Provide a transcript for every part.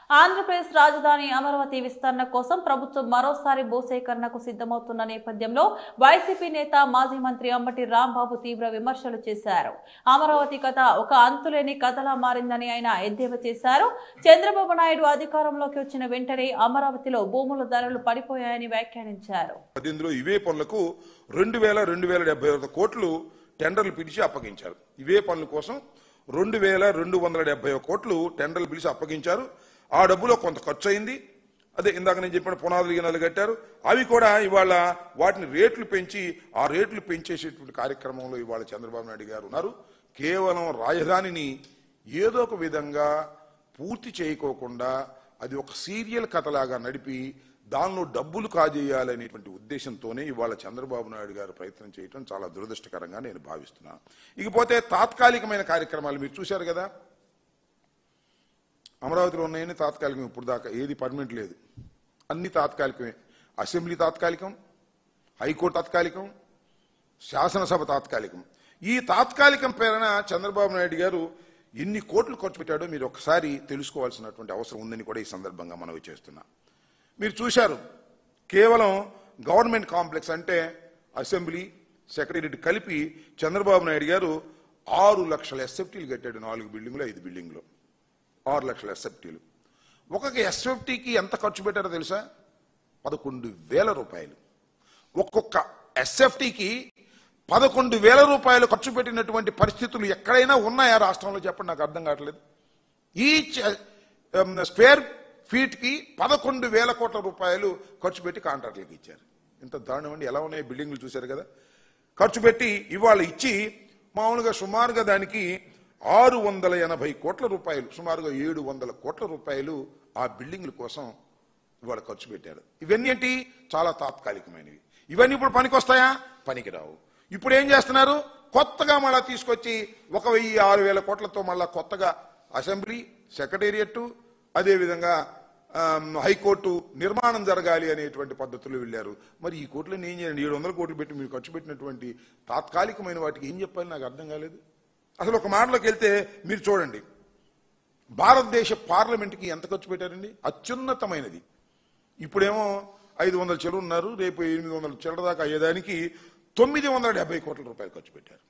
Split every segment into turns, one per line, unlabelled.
ఆంధ్రప్రదేశ్ రాజధాని అమరావతి విస్తరణ కోసం ప్రభుత్వం మరోసారి భూసేకరణకు సిద్ధమవుతున్న నేపథ్యంలో వైసీపీ నేత మాజీ మంత్రి అంబటి రాంబాబు తీవ్ర విమర్శలు చేశారు. అమరావతి కథ ఒక అంతులేని కథలా మారిందని ఆయన ఎద్దేవా చేశారు. చంద్రబాబు నాయుడు అధికారంలోకి వచ్చిన వెంటనే అమరావతిలో భూముల ధరలు పడిపోయాయని వ్యాఖ్యానించారు.
ఇవే పనులకు 2,271 కోట్లు టెండర్లు పిలిచి అప్పగించారు. ఇవే పనుల కోసం 2,271 కోట్లు టెండర్లు పిలిచి అప్పగించారు. ఆ డబ్బులో కొంత ఖర్చు అయింది. అదే ఇందాక నేను చెప్పిన పునాదులు గినాలు కట్టారు. అవి కూడా ఇవాళ వాటిని రేట్లు పెంచి ఆ రేట్లు పెంచేసేటువంటి కార్యక్రమంలో ఇవాళ చంద్రబాబు నాయుడు గారు ఉన్నారు. కేవలం రాజధానిని ఏదో ఒక విధంగా పూర్తి చేయకోకుండా అది ఒక సీరియల్ కథలాగా నడిపి దానిలో డబ్బులు కాజేయాలనేటువంటి ఉద్దేశంతోనే ఇవాళ చంద్రబాబు నాయుడు గారు ప్రయత్నం చేయడం చాలా దురదృష్టకరంగా నేను భావిస్తున్నాను. ఇకపోతే తాత్కాలికమైన కార్యక్రమాలు మీరు చూశారు కదా, అమరావతిలో ఉన్నాయని తాత్కాలికం. ఇప్పుడు దాకా ఏది పర్మనెంట్ లేదు, అన్ని తాత్కాలికమే. అసెంబ్లీ తాత్కాలికం, హైకోర్టు తాత్కాలికం, శాసనసభ తాత్కాలికం. ఈ తాత్కాలికం పేరున చంద్రబాబు నాయుడు గారు ఎన్ని కోట్లు ఖర్చు పెట్టాడో మీరు ఒకసారి తెలుసుకోవాల్సినటువంటి అవసరం ఉందని కూడా ఈ సందర్భంగా మనవి చేస్తున్నా. మీరు చూశారు, కేవలం గవర్నమెంట్ కాంప్లెక్స్ అంటే అసెంబ్లీ, సెక్రటేరియట్ కలిపి చంద్రబాబు నాయుడు గారు 6 లక్షల ఎస్ఎఫ్టీలు కట్టాడు. 4 బిల్డింగులు 5 బిల్డింగులు 6 లక్షల ఎస్ఎఫ్టీలు. ఒక్కొక్క ఎస్ఎఫ్టీకి ఎంత ఖర్చు పెట్టారో తెలుసా? 11,000 రూపాయలు. ఒక్కొక్క ఎస్ఎఫ్టీకి 11,000 రూపాయలు ఖర్చు పెట్టినటువంటి పరిస్థితులు ఎక్కడైనా ఉన్నాయా రాష్ట్రంలో? చెప్పండి, నాకు అర్థం కావట్లేదు. ఈ స్క్వేర్ ఫీట్ కి 11,000 కోట్ల రూపాయలు ఖర్చు పెట్టి కాంట్రాక్టులకు ఇచ్చారు. ఇంత దారుణం అండి. ఎలా ఉన్నాయి బిల్డింగులు చూశారు కదా. ఖర్చు పెట్టి ఇవాళ ఇచ్చి మామూలుగా సుమారుగా దానికి 680 కోట్ల రూపాయలు, సుమారుగా 700 కోట్ల రూపాయలు ఆ బిల్డింగ్ల కోసం ఇవాళ ఖర్చు పెట్టారు. ఇవన్నీ ఏంటి? చాలా తాత్కాలికమైనవి. ఇవన్నీ ఇప్పుడు పనికొస్తాయా? పనికిరావు. ఇప్పుడు ఏం చేస్తున్నారు? కొత్తగా మళ్ళా తీసుకొచ్చి 1,000-6,000 కోట్లతో మళ్ళా కొత్తగా అసెంబ్లీ, సెక్రటేరియట్, అదేవిధంగా హైకోర్టు నిర్మాణం జరగాలి అనేటువంటి పద్ధతులు వెళ్ళారు. మరి ఈ కోట్లను ఏం చేయండి? 700 కోట్లు పెట్టి మీరు ఖర్చు పెట్టినటువంటి తాత్కాలికమైన వాటికి ఏం చెప్పాలి నాకు అర్థం కాలేదు. అసలు ఒక మాటలోకి వెళ్తే మీరు చూడండి, భారతదేశ పార్లమెంట్కి ఎంత ఖర్చు పెట్టారండి? అత్యున్నతమైనది. ఇప్పుడేమో 500 చెరువు ఉన్నారు, రేపు 800 చిల్లర దాకా అయ్యేదానికి 970 కోట్ల రూపాయలు ఖర్చు పెట్టారు.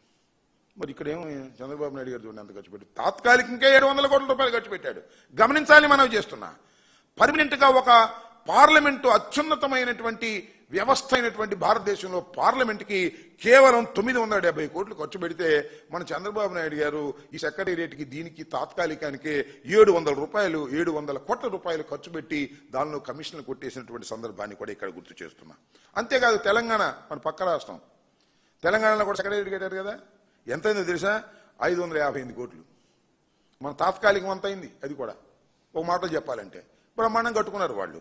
మరి ఇక్కడేమో చంద్రబాబు నాయుడు గారు చూడండి ఎంత ఖర్చు పెట్టారు. తాత్కాలికంగా 700 కోట్ల రూపాయలు ఖర్చు పెట్టాడు. గమనించాలి, మనం చేస్తున్నా పర్మనెంట్ గా ఒక పార్లమెంటు, అత్యున్నతమైనటువంటి వ్యవస్థ అయినటువంటి భారతదేశంలో పార్లమెంట్కి కేవలం 970 కోట్లు ఖర్చు పెడితే మన చంద్రబాబు నాయుడు గారు ఈ సెక్రటేరియట్కి దీనికి తాత్కాలికానికి 700 కోట్ల రూపాయలు ఖర్చు పెట్టి దానిలో కమిషన్లు కొట్టేసినటువంటి సందర్భాన్ని కూడా ఇక్కడ గుర్తు చేస్తున్నా. అంతేకాదు తెలంగాణ, మన పక్క రాష్ట్రం తెలంగాణలో కూడా సెక్రటేరియట్ కట్టారు కదా. ఎంతైందో తెలుసా? 558 కోట్లు. మన తాత్కాలికం అంత అయింది. అది కూడా ఒక మాటలో చెప్పాలంటే బ్రహ్మాండం కట్టుకున్నారు వాళ్ళు.